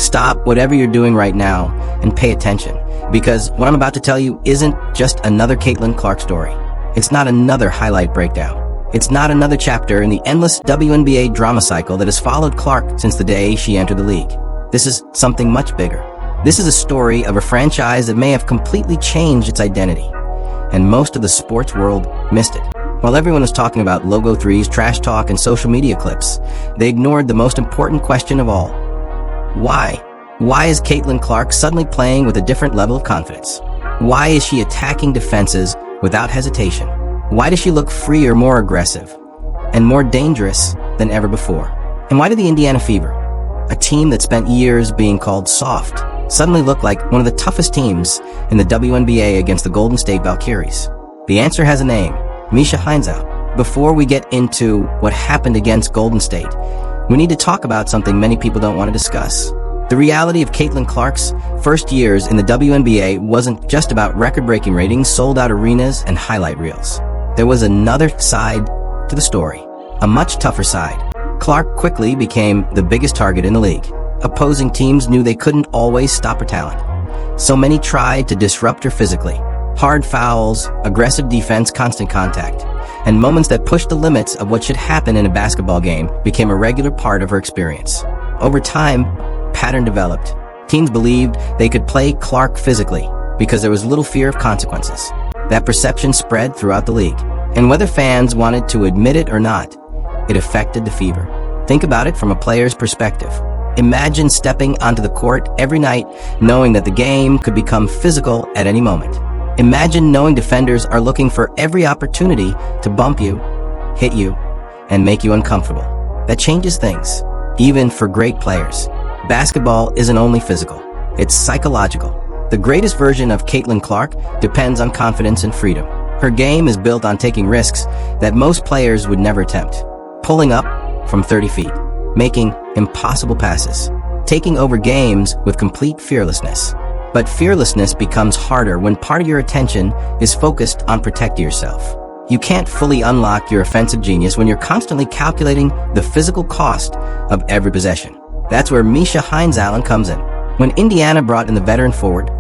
Stop whatever you're doing right now and pay attention, because what I'm about to tell you isn't just another Caitlin Clark story. It's not another highlight breakdown. It's not another chapter in the endless WNBA drama cycle that has followed Clark since the day she entered the league. This is something much bigger. This is a story of a franchise that may have completely changed its identity, and most of the sports world missed it. While everyone was talking about logo threes, trash talk, and social media clips, they ignored the most important question of all. Why? Why is Caitlin Clark suddenly playing with a different level of confidence? Why is she attacking defenses without hesitation? Why does she look freer, more aggressive, and more dangerous than ever before? And why did the Indiana Fever, a team that spent years being called soft, suddenly look like one of the toughest teams in the WNBA against the Golden State Valkyries? The answer has a name: Misha Hines-Allen. Before we get into what happened against Golden State, we need to talk about something many people don't want to discuss. The reality of Caitlin Clark's first years in the WNBA wasn't just about record-breaking ratings, sold-out arenas, and highlight reels. There was another side to the story, a much tougher side. Clark quickly became the biggest target in the league. Opposing teams knew they couldn't always stop her talent, so many tried to disrupt her physically. Hard fouls, aggressive defense, constant contact, and moments that pushed the limits of what should happen in a basketball game became a regular part of her experience. Over time, pattern developed. Teams believed they could play Clark physically because there was little fear of consequences. That perception spread throughout the league, and whether fans wanted to admit it or not, it affected the Fever. Think about it from a player's perspective. Imagine stepping onto the court every night knowing that the game could become physical at any moment. Imagine knowing defenders are looking for every opportunity to bump you, hit you, and make you uncomfortable. That changes things, even for great players. Basketball isn't only physical, it's psychological. The greatest version of Caitlin Clark depends on confidence and freedom. Her game is built on taking risks that most players would never attempt. Pulling up from 30 feet, making impossible passes, taking over games with complete fearlessness. But fearlessness becomes harder when part of your attention is focused on protecting yourself. You can't fully unlock your offensive genius when you're constantly calculating the physical cost of every possession. That's where Misha Hines-Allen comes in. When Indiana brought in the veteran forward,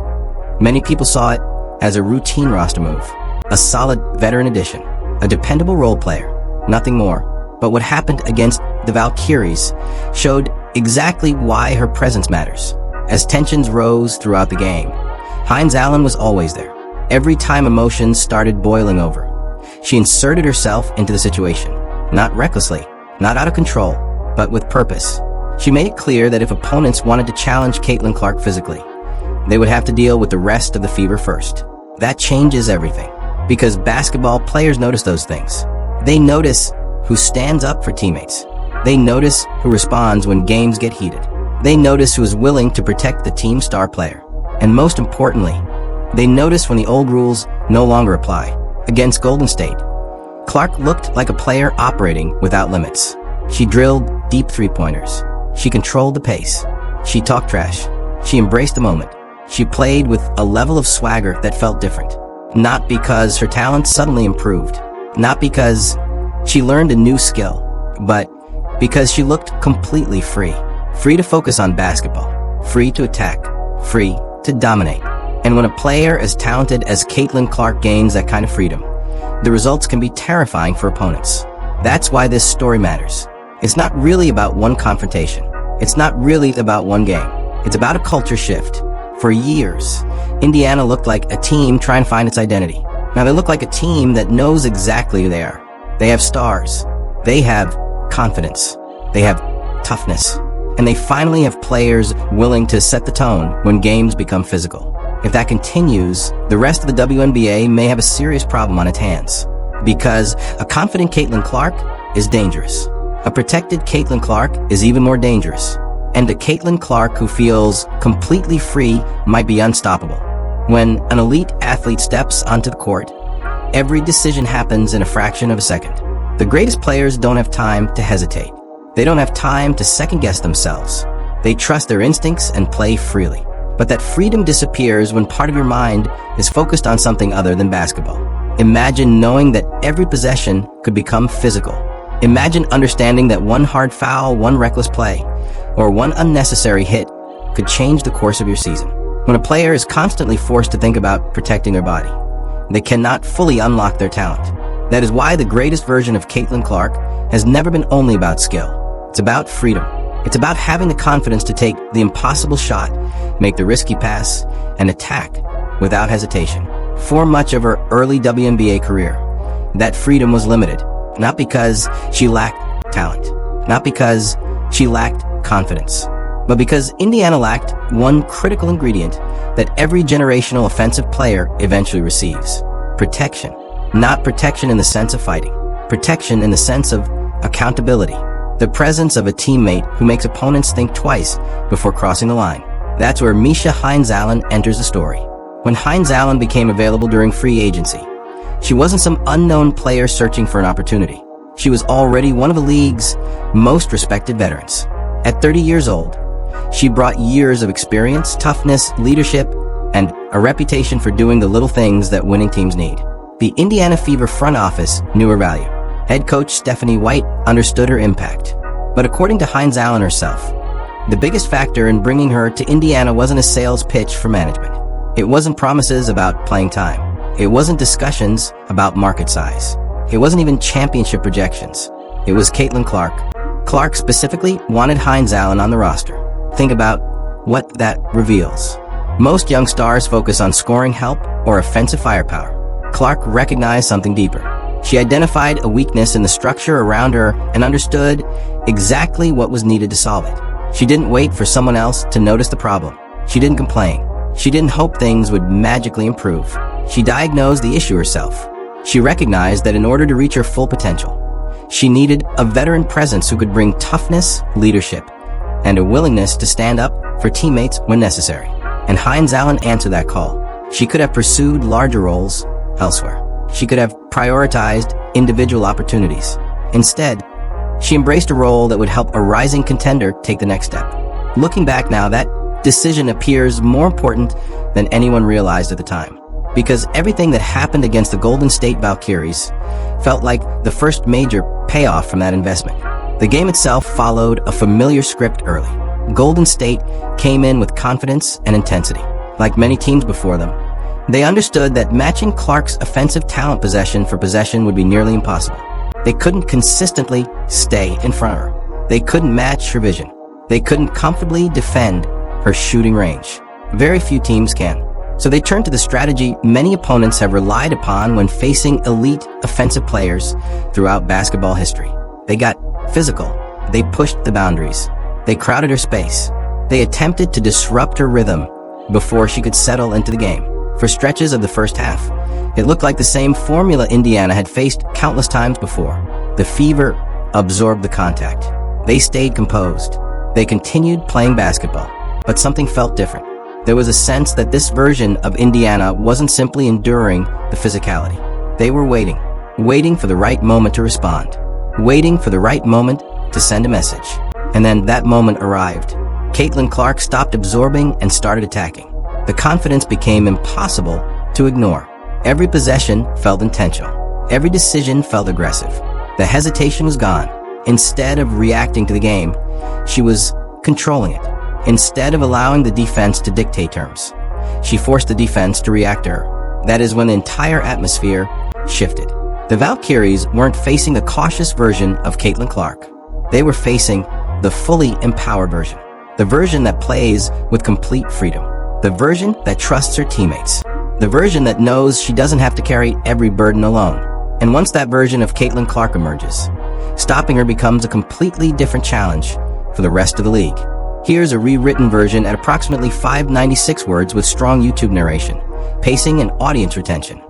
many people saw it as a routine roster move, a solid veteran addition, a dependable role player, nothing more. But what happened against the Valkyries showed exactly why her presence matters. As tensions rose throughout the game, Hines-Allen was always there. Every time emotions started boiling over, she inserted herself into the situation, not recklessly, not out of control, but with purpose. She made it clear that if opponents wanted to challenge Caitlin Clark physically, they would have to deal with the rest of the Fever first. That changes everything, because basketball players notice those things. They notice who stands up for teammates. They notice who responds when games get heated. They notice who is willing to protect the team star player. And most importantly, they notice when the old rules no longer apply. Against Golden State, Clark looked like a player operating without limits. She drilled deep three-pointers. She controlled the pace. She talked trash. She embraced the moment. She played with a level of swagger that felt different. Not because her talent suddenly improved. Not because she learned a new skill, but because she looked completely free. Free to focus on basketball. Free to attack. Free to dominate. And when a player as talented as Caitlin Clark gains that kind of freedom, the results can be terrifying for opponents. That's why this story matters. It's not really about one confrontation. It's not really about one game. It's about a culture shift. For years, Indiana looked like a team trying to find its identity. Now they look like a team that knows exactly who they are. They have stars. They have confidence. They have toughness. And they finally have players willing to set the tone when games become physical. If that continues, the rest of the WNBA may have a serious problem on its hands. Because a confident Caitlin Clark is dangerous. A protected Caitlin Clark is even more dangerous. And a Caitlin Clark who feels completely free might be unstoppable. When an elite athlete steps onto the court, every decision happens in a fraction of a second. The greatest players don't have time to hesitate. They don't have time to second-guess themselves. They trust their instincts and play freely. But that freedom disappears when part of your mind is focused on something other than basketball. Imagine knowing that every possession could become physical. Imagine understanding that one hard foul, one reckless play, or one unnecessary hit could change the course of your season. When a player is constantly forced to think about protecting their body, they cannot fully unlock their talent. That is why the greatest version of Caitlin Clark has never been only about skill. It's about freedom. It's about having the confidence to take the impossible shot, make the risky pass, and attack without hesitation. For much of her early WNBA career, that freedom was limited, not because she lacked talent, not because she lacked confidence, but because Indiana lacked one critical ingredient that every generational offensive player eventually receives: protection. Not protection in the sense of fighting, protection in the sense of accountability. The presence of a teammate who makes opponents think twice before crossing the line. That's where Misha Hines-Allen enters the story. When Hines-Allen became available during free agency, she wasn't some unknown player searching for an opportunity. She was already one of the league's most respected veterans. At 30 years old, she brought years of experience, toughness, leadership, and a reputation for doing the little things that winning teams need. The Indiana Fever front office knew her value. Head coach Stephanie White understood her impact. But according to Hines-Allen herself, the biggest factor in bringing her to Indiana wasn't a sales pitch for management. It wasn't promises about playing time. It wasn't discussions about market size. It wasn't even championship projections. It was Caitlin Clark. Clark specifically wanted Hines-Allen on the roster. Think about what that reveals. Most young stars focus on scoring help or offensive firepower. Clark recognized something deeper. She identified a weakness in the structure around her and understood exactly what was needed to solve it. She didn't wait for someone else to notice the problem. She didn't complain. She didn't hope things would magically improve. She diagnosed the issue herself. She recognized that in order to reach her full potential, she needed a veteran presence who could bring toughness, leadership, and a willingness to stand up for teammates when necessary. And Hines-Allen answered that call. She could have pursued larger roles elsewhere. She could have prioritized individual opportunities. Instead, she embraced a role that would help a rising contender take the next step. Looking back now, that decision appears more important than anyone realized at the time, because everything that happened against the Golden State Valkyries felt like the first major payoff from that investment. The game itself followed a familiar script early. Golden State came in with confidence and intensity. Like many teams before them, they understood that matching Clark's offensive talent possession for possession would be nearly impossible. They couldn't consistently stay in front of her. They couldn't match her vision. They couldn't comfortably defend her shooting range. Very few teams can. So they turned to the strategy many opponents have relied upon when facing elite offensive players throughout basketball history. They got physical. They pushed the boundaries. They crowded her space. They attempted to disrupt her rhythm before she could settle into the game. For stretches of the first half, it looked like the same formula Indiana had faced countless times before. The Fever absorbed the contact. They stayed composed. They continued playing basketball. But something felt different. There was a sense that this version of Indiana wasn't simply enduring the physicality. They were waiting for the right moment to respond, waiting for the right moment to send a message. And then that moment arrived. Caitlin Clark stopped absorbing and started attacking. The confidence became impossible to ignore. Every possession felt intentional. Every decision felt aggressive. The hesitation was gone. Instead of reacting to the game, she was controlling it. Instead of allowing the defense to dictate terms, she forced the defense to react to her. That is when the entire atmosphere shifted. The Valkyries weren't facing the cautious version of Caitlin Clark. They were facing the fully empowered version. The version that plays with complete freedom. The version that trusts her teammates. The version that knows she doesn't have to carry every burden alone. And once that version of Caitlin Clark emerges, stopping her becomes a completely different challenge for the rest of the league. Here's a rewritten version at approximately 596 words with strong YouTube narration, pacing, and audience retention.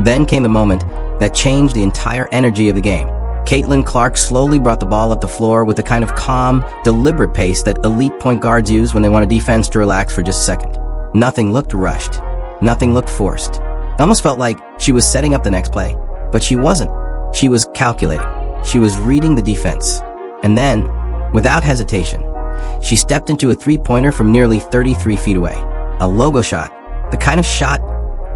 Then came the moment that changed the entire energy of the game. Caitlin Clark slowly brought the ball up the floor with the kind of calm, deliberate pace that elite point guards use when they want a defense to relax for just a second. Nothing looked rushed. Nothing looked forced. It almost felt like she was setting up the next play. But she wasn't. She was calculating. She was reading the defense. And then, without hesitation, she stepped into a three-pointer from nearly 33 feet away. A logo shot. The kind of shot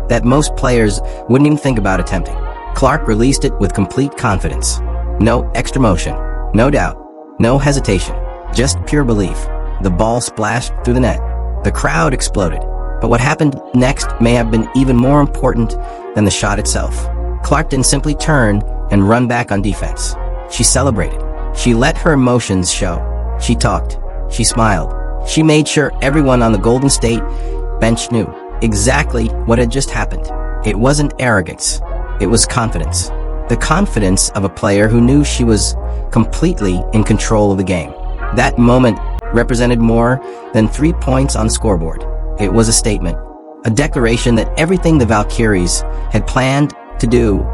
that most players wouldn't even think about attempting. Clark released it with complete confidence. No extra motion. No doubt. No hesitation. Just pure belief. The ball splashed through the net. The crowd exploded. But what happened next may have been even more important than the shot itself. Clark didn't simply turn and run back on defense. She celebrated. She let her emotions show. She talked. She smiled. She made sure everyone on the Golden State bench knew exactly what had just happened. It wasn't arrogance. It was confidence. The confidence of a player who knew she was completely in control of the game. That moment represented more than 3 points on the scoreboard. It was a statement, a declaration that everything the Valkyries had planned to do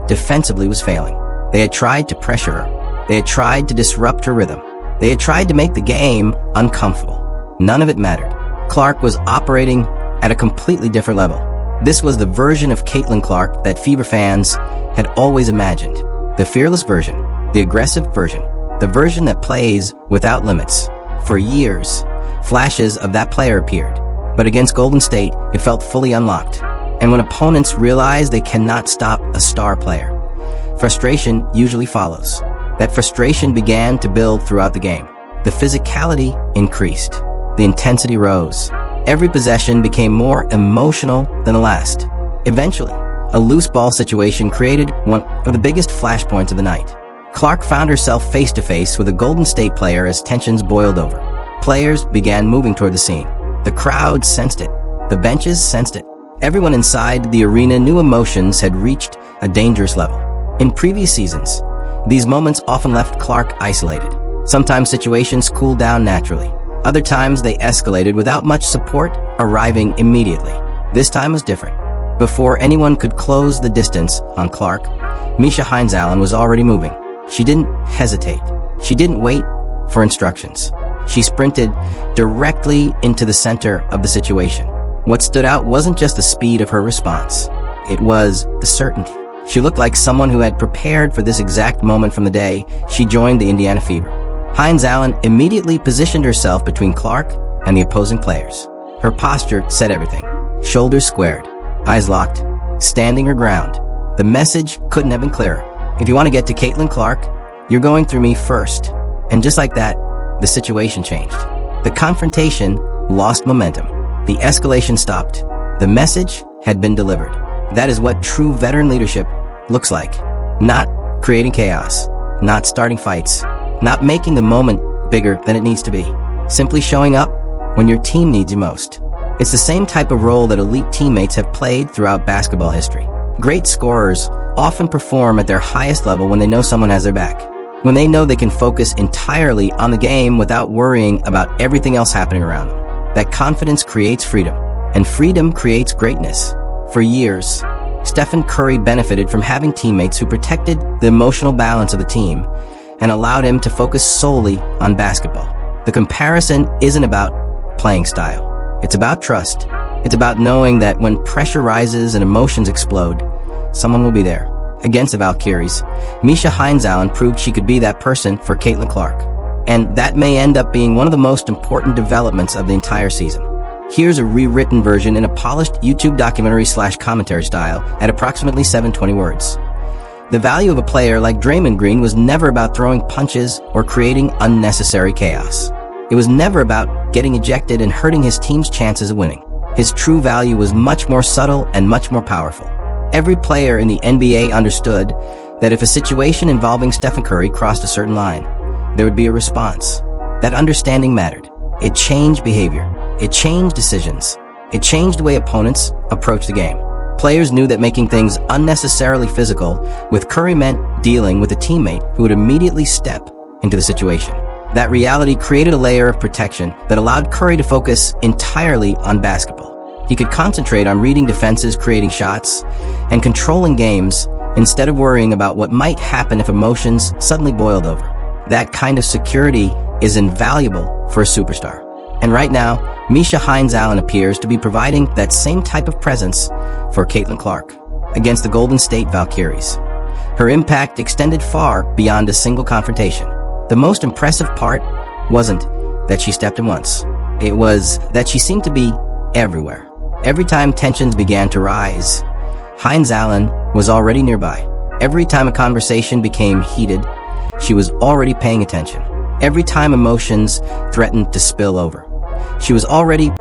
defensively was failing. They had tried to pressure her. They had tried to disrupt her rhythm. They had tried to make the game uncomfortable. None of it mattered. Clark was operating at a completely different level. This was the version of Caitlin Clark that Fever fans had always imagined. The fearless version, the aggressive version, the version that plays without limits. For years, flashes of that player appeared. But against Golden State, it felt fully unlocked. And when opponents realize they cannot stop a star player, frustration usually follows. That frustration began to build throughout the game. The physicality increased. The intensity rose. Every possession became more emotional than the last. Eventually, a loose ball situation created one of the biggest flashpoints of the night. Clark found herself face-to-face with a Golden State player as tensions boiled over. Players began moving toward the scene. The crowd sensed it. The benches sensed it. Everyone inside the arena knew emotions had reached a dangerous level. In previous seasons, these moments often left Clark isolated. Sometimes situations cooled down naturally. Other times they escalated without much support arriving immediately. This time was different. Before anyone could close the distance on Clark, Misha Hines-Allen was already moving. She didn't hesitate. She didn't wait for instructions. She sprinted directly into the center of the situation. What stood out wasn't just the speed of her response. It was the certainty. She looked like someone who had prepared for this exact moment from the day she joined the Indiana Fever. Hines-Allen immediately positioned herself between Clark and the opposing players. Her posture said everything. Shoulders squared, eyes locked, standing her ground. The message couldn't have been clearer. If you want to get to Caitlin Clark, you're going through me first. And just like that, the situation changed. The confrontation lost momentum. The escalation stopped. The message had been delivered. That is what true veteran leadership looks like. Not creating chaos, not starting fights, not making the moment bigger than it needs to be. Simply showing up when your team needs you most. It's the same type of role that elite teammates have played throughout basketball history. Great scorers often perform at their highest level when they know someone has their back. When they know they can focus entirely on the game without worrying about everything else happening around them. That confidence creates freedom, and freedom creates greatness. For years, Stephen Curry benefited from having teammates who protected the emotional balance of the team and allowed him to focus solely on basketball. The comparison isn't about playing style. It's about trust. It's about knowing that when pressure rises and emotions explode, someone will be there. Against the Valkyries, Misha Hines-Allen proved she could be that person for Caitlin Clark. And that may end up being one of the most important developments of the entire season. Here's a rewritten version in a polished YouTube documentary/commentary style at approximately 720 words. The value of a player like Draymond Green was never about throwing punches or creating unnecessary chaos. It was never about getting ejected and hurting his team's chances of winning. His true value was much more subtle and much more powerful. Every player in the NBA understood that if a situation involving Stephen Curry crossed a certain line, there would be a response. That understanding mattered. It changed behavior. It changed decisions. It changed the way opponents approached the game. Players knew that making things unnecessarily physical with Curry meant dealing with a teammate who would immediately step into the situation. That reality created a layer of protection that allowed Curry to focus entirely on basketball. He could concentrate on reading defenses, creating shots, and controlling games instead of worrying about what might happen if emotions suddenly boiled over. That kind of security is invaluable for a superstar. And right now, Misha Hines-Allen appears to be providing that same type of presence for Caitlin Clark against the Golden State Valkyries. Her impact extended far beyond a single confrontation. The most impressive part wasn't that she stepped in once. It was that she seemed to be everywhere. Every time tensions began to rise, Hines-Allen was already nearby. Every time a conversation became heated, she was already paying attention. Every time emotions threatened to spill over, she was already